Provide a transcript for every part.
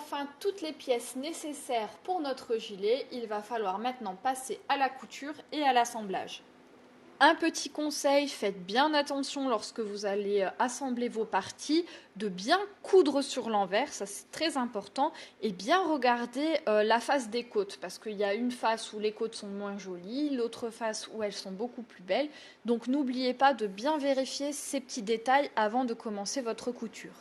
enfin toutes les pièces nécessaires pour notre gilet, il va falloir maintenant passer à la couture et à l'assemblage. Un petit conseil, faites bien attention lorsque vous allez assembler vos parties, de bien coudre sur l'envers, ça c'est très important, et bien regarder la face des côtes, parce qu'il y a une face où les côtes sont moins jolies, l'autre face où elles sont beaucoup plus belles, donc n'oubliez pas de bien vérifier ces petits détails avant de commencer votre couture.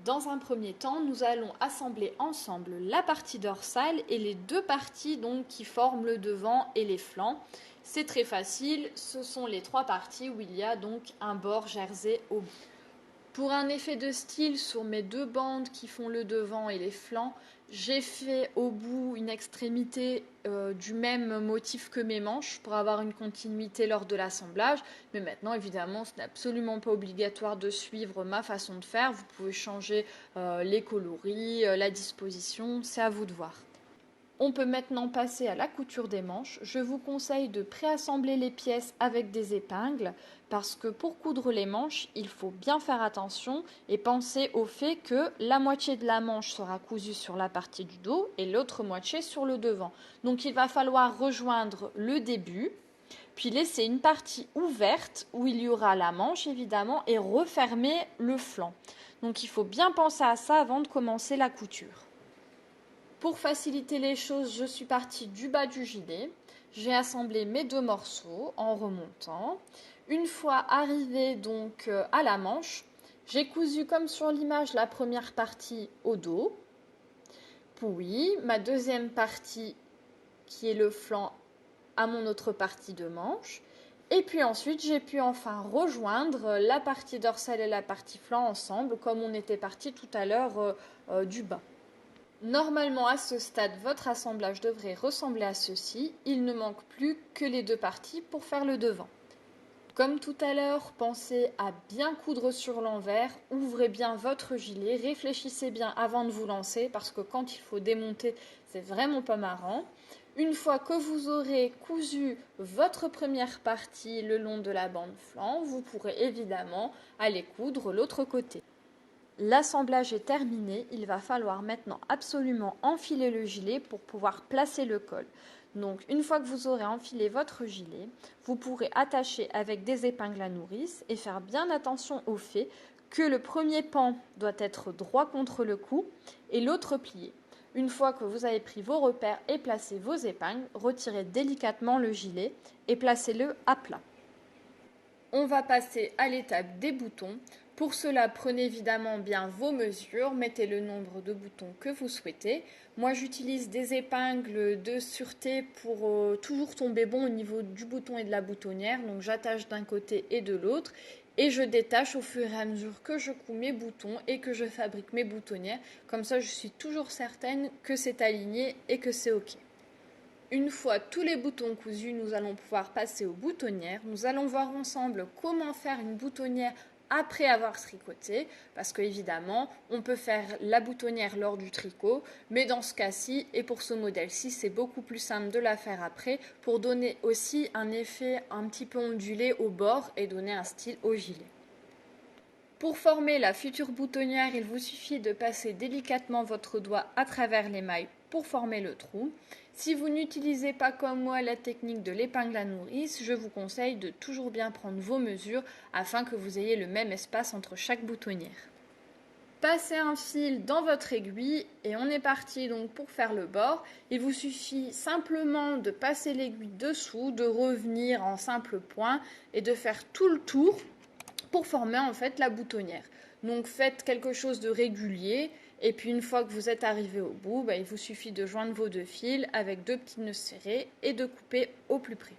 Dans un premier temps, nous allons assembler ensemble la partie dorsale et les deux parties donc, qui forment le devant et les flancs. C'est très facile, ce sont les trois parties où il y a donc un bord jersey au bout. Pour un effet de style sur mes deux bandes qui font le devant et les flancs, j'ai fait au bout une extrémité du même motif que mes manches pour avoir une continuité lors de l'assemblage. Mais maintenant, évidemment, ce n'est absolument pas obligatoire de suivre ma façon de faire. Vous pouvez changer les coloris, la disposition, c'est à vous de voir. On peut maintenant passer à la couture des manches. Je vous conseille de préassembler les pièces avec des épingles parce que pour coudre les manches, il faut bien faire attention et penser au fait que la moitié de la manche sera cousue sur la partie du dos et l'autre moitié sur le devant. Donc il va falloir rejoindre le début, puis laisser une partie ouverte où il y aura la manche évidemment et refermer le flanc. Donc il faut bien penser à ça avant de commencer la couture. Pour faciliter les choses, je suis partie du bas du gilet. J'ai assemblé mes deux morceaux en remontant. Une fois arrivée donc à la manche, j'ai cousu comme sur l'image la première partie au dos. Puis ma deuxième partie qui est le flanc à mon autre partie de manche. Et puis ensuite, j'ai pu enfin rejoindre la partie dorsale et la partie flanc ensemble comme on était parti tout à l'heure du bas. Normalement, à ce stade, votre assemblage devrait ressembler à ceci. Il ne manque plus que les deux parties pour faire le devant. Comme tout à l'heure, pensez à bien coudre sur l'envers, ouvrez bien votre gilet, réfléchissez bien avant de vous lancer parce que quand il faut démonter, c'est vraiment pas marrant. Une fois que vous aurez cousu votre première partie le long de la bande flanc, vous pourrez évidemment aller coudre l'autre côté. L'assemblage est terminé, il va falloir maintenant absolument enfiler le gilet pour pouvoir placer le col. Donc une fois que vous aurez enfilé votre gilet, vous pourrez attacher avec des épingles à nourrice et faire bien attention au fait que le premier pan doit être droit contre le cou et l'autre plié. Une fois que vous avez pris vos repères et placé vos épingles, retirez délicatement le gilet et placez-le à plat. On va passer à l'étape des boutons. Pour cela, prenez évidemment bien vos mesures, mettez le nombre de boutons que vous souhaitez. Moi, j'utilise des épingles de sûreté pour toujours tomber bon au niveau du bouton et de la boutonnière. Donc, j'attache d'un côté et de l'autre et je détache au fur et à mesure que je couds mes boutons et que je fabrique mes boutonnières. Comme ça, je suis toujours certaine que c'est aligné et que c'est OK. Une fois tous les boutons cousus, nous allons pouvoir passer aux boutonnières. Nous allons voir ensemble comment faire une boutonnière après avoir tricoté, parce qu'évidemment, on peut faire la boutonnière lors du tricot, mais dans ce cas-ci, et pour ce modèle-ci, c'est beaucoup plus simple de la faire après, pour donner aussi un effet un petit peu ondulé au bord et donner un style au gilet. Pour former la future boutonnière, il vous suffit de passer délicatement votre doigt à travers les mailles pour former le trou. Si vous n'utilisez pas comme moi la technique de l'épingle à nourrice, je vous conseille de toujours bien prendre vos mesures afin que vous ayez le même espace entre chaque boutonnière. Passez un fil dans votre aiguille et on est parti donc pour faire le bord. Il vous suffit simplement de passer l'aiguille dessous, de revenir en simple point et de faire tout le tour pour former en fait la boutonnière. Donc faites quelque chose de régulier et puis une fois que vous êtes arrivé au bout, il vous suffit de joindre vos deux fils avec deux petits nœuds serrés et de couper au plus près.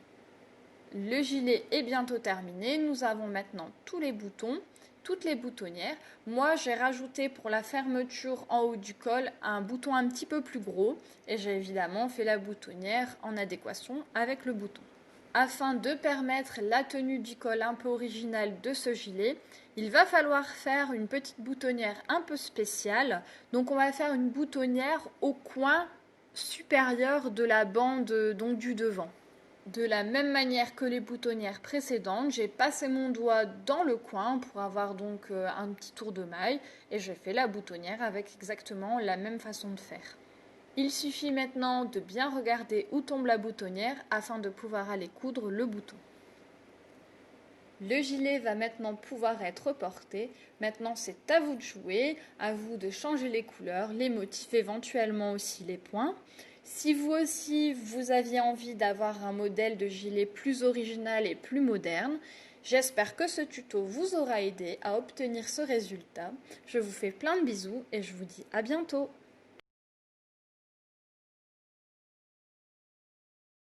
Le gilet est bientôt terminé, nous avons maintenant tous les boutons, toutes les boutonnières. Moi j'ai rajouté pour la fermeture en haut du col un bouton un petit peu plus gros et j'ai évidemment fait la boutonnière en adéquation avec le bouton. Afin de permettre la tenue du col un peu originale de ce gilet, il va falloir faire une petite boutonnière un peu spéciale. Donc on va faire une boutonnière au coin supérieur de la bande donc du devant. De la même manière que les boutonnières précédentes, j'ai passé mon doigt dans le coin pour avoir donc un petit tour de maille et j'ai fait la boutonnière avec exactement la même façon de faire. Il suffit maintenant de bien regarder où tombe la boutonnière afin de pouvoir aller coudre le bouton. Le gilet va maintenant pouvoir être porté. Maintenant, c'est à vous de jouer, à vous de changer les couleurs, les motifs, éventuellement aussi les points. Si vous aussi, vous aviez envie d'avoir un modèle de gilet plus original et plus moderne, j'espère que ce tuto vous aura aidé à obtenir ce résultat. Je vous fais plein de bisous et je vous dis à bientôt.